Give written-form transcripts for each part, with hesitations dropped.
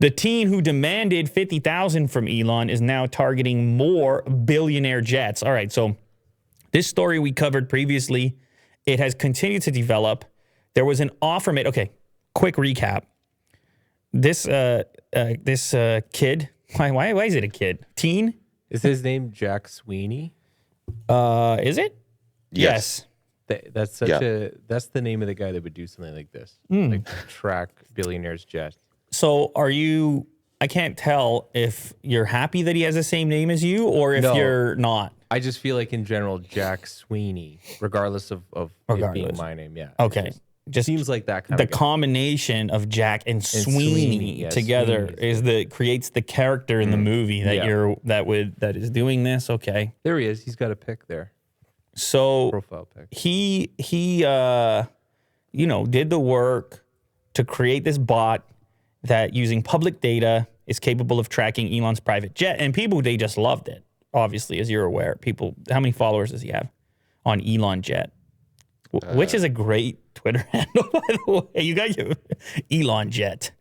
The teen who demanded $50,000 from Elon is now targeting more billionaire jets. All right, so this story we covered previously, it has continued to develop. There was an offer made. Okay, quick recap. This kid, why is it a kid? Teen? Is his name Jack Sweeney? Is it? Yes. That's that's the name of the guy that would do something like this, like track billionaires' jets. So I can't tell if you're happy that he has the same name as you or if you're not. I just feel like in general, Jack Sweeney, regardless of it being my name. Yeah. Okay. Just seems like that kind of the combination of Jack and Sweeney together creates the character in the movie that that is doing this. Okay. There he is. He's got a pic there. So profile pic. He did the work to create this bot that using public data is capable of tracking Elon's private jet. And people, they just loved it, obviously, as you're aware. People, how many followers does he have on ElonJet? Which is a great Twitter handle, by the way. You got your ElonJet.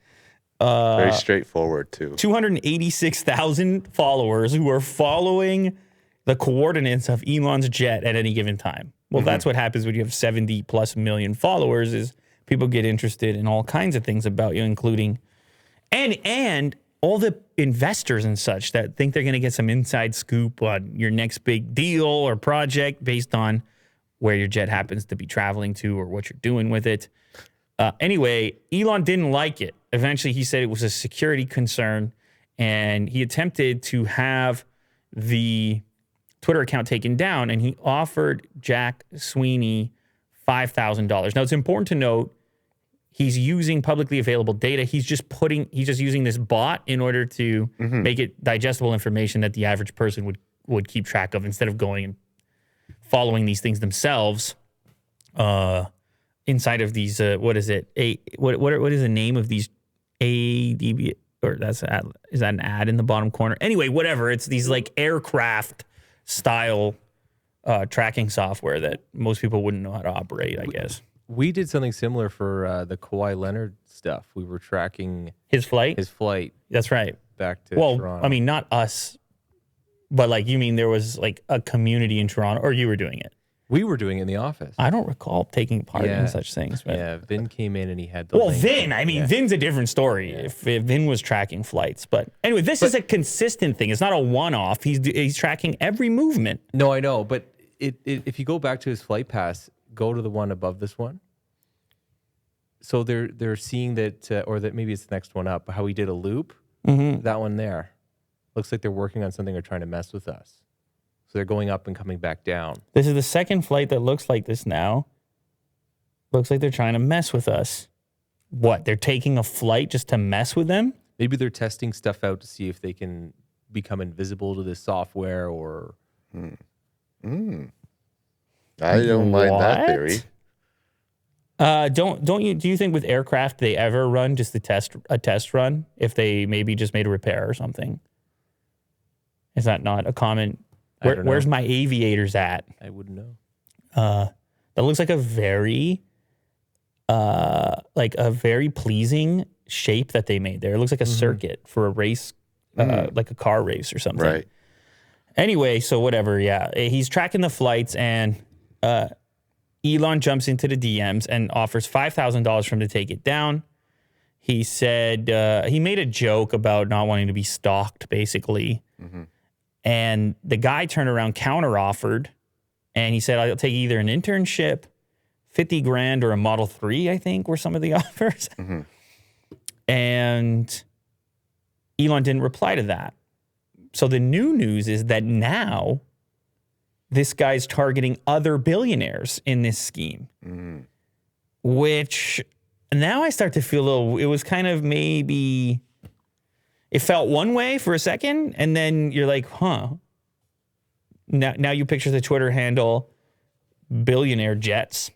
Very straightforward, too. 286,000 followers who are following the coordinates of Elon's jet at any given time. Well, that's what happens when you have 70+ million followers is people get interested in all kinds of things about you, including and all the investors and such that think they're going to get some inside scoop on your next big deal or project based on where your jet happens to be traveling to or what you're doing with it. Anyway, Elon didn't like it. Eventually, he said it was a security concern, and he attempted to have the Twitter account taken down, and he offered Jack Sweeney $5,000. Now, it's important to note he's using publicly available data. He's just using this bot in order to make it digestible information that the average person would keep track of instead of going and following these things themselves inside of these, what is it? What is the name of these ADB? Or is that an ad in the bottom corner? Anyway, whatever. It's these like aircraft style tracking software that most people wouldn't know how to operate, I guess. We did something similar for the Kawhi Leonard stuff. We were tracking his flight. That's right. Back to Toronto. I mean, not us, but like you mean there was like a community in Toronto, or you were doing it? We were doing it in the office. I don't recall taking part in such things. But. Yeah, Vin came in and he had the link. Vin, I mean, Vin's a different story if Vin was tracking flights. But anyway, this is a consistent thing. It's not a one-off. He's tracking every movement. No, I know. But if you go back to his flight pass, go to the one above this one. So they're seeing that, or that maybe it's the next one up, how he did a loop. That one there. Looks like they're working on something or trying to mess with us. So they're going up and coming back down. This is the second flight that looks like this now. Looks like they're trying to mess with us. What? They're taking a flight just to mess with them? Maybe they're testing stuff out to see if they can become invisible to this software or... I don't mind that theory. Do you think with aircraft they ever run just a test run if they maybe just made a repair or something? Is that not a common... Where's my aviators at? I wouldn't know. That looks like a very pleasing shape that they made there. It looks like a circuit for a race, like a car race or something. Right. Anyway, so whatever. Yeah, he's tracking the flights, and Elon jumps into the DMs and offers $5,000 for him to take it down. He said he made a joke about not wanting to be stalked, basically. And the guy turned around, counter-offered, and he said, I'll take either an internship, $50,000, or a Model 3, I think, were some of the offers. And Elon didn't reply to that. So the new news is that now this guy's targeting other billionaires in this scheme, which now I start to feel a little, it was kind of maybe... It felt one way for a second, and then you're like, huh. Now you picture the Twitter handle, billionaire jets.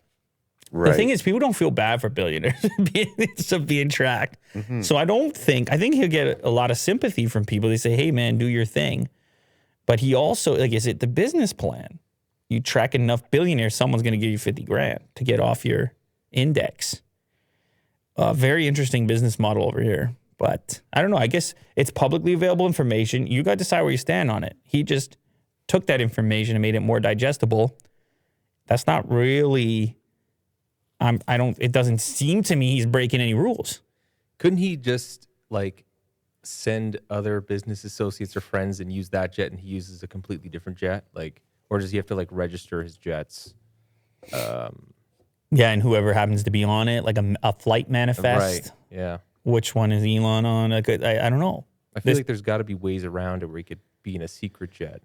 Right. The thing is, people don't feel bad for billionaires being tracked. So I think he'll get a lot of sympathy from people. They say, hey, man, do your thing. But he also, like, is it the business plan? You track enough billionaires, someone's going to give you $50,000 to get off your index. Very interesting business model over here. But I don't know. I guess it's publicly available information. You got to decide where you stand on it. He just took that information and made it more digestible. That's not really. It doesn't seem to me he's breaking any rules. Couldn't he just like send other business associates or friends and use that jet, and he uses a completely different jet? Like, or does he have to like register his jets? Yeah, and whoever happens to be on it, like a flight manifest. Right. Yeah. Which one is Elon on? I don't know. I feel like there's got to be ways around it where he could be in a secret jet.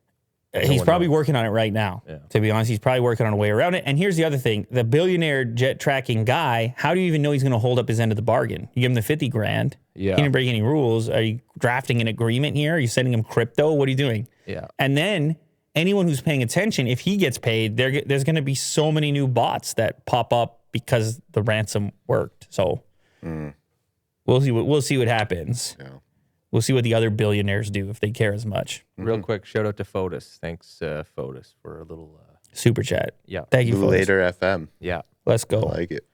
He's probably working on it right now. Yeah. To be honest, he's probably working on a way around it. And here's the other thing. The billionaire jet tracking guy, how do you even know he's going to hold up his end of the bargain? You give him the 50 grand. Yeah. He didn't break any rules. Are you drafting an agreement here? Are you sending him crypto? What are you doing? Yeah. And then anyone who's paying attention, if he gets paid, there's going to be so many new bots that pop up because the ransom worked. So we'll see what happens. Yeah. We'll see what the other billionaires do if they care as much. Real quick, shout out to Fotis. Thanks, Fotis, for a little Super chat. yeah. Thank you, folks. Later FM. Yeah. Let's go. I like it.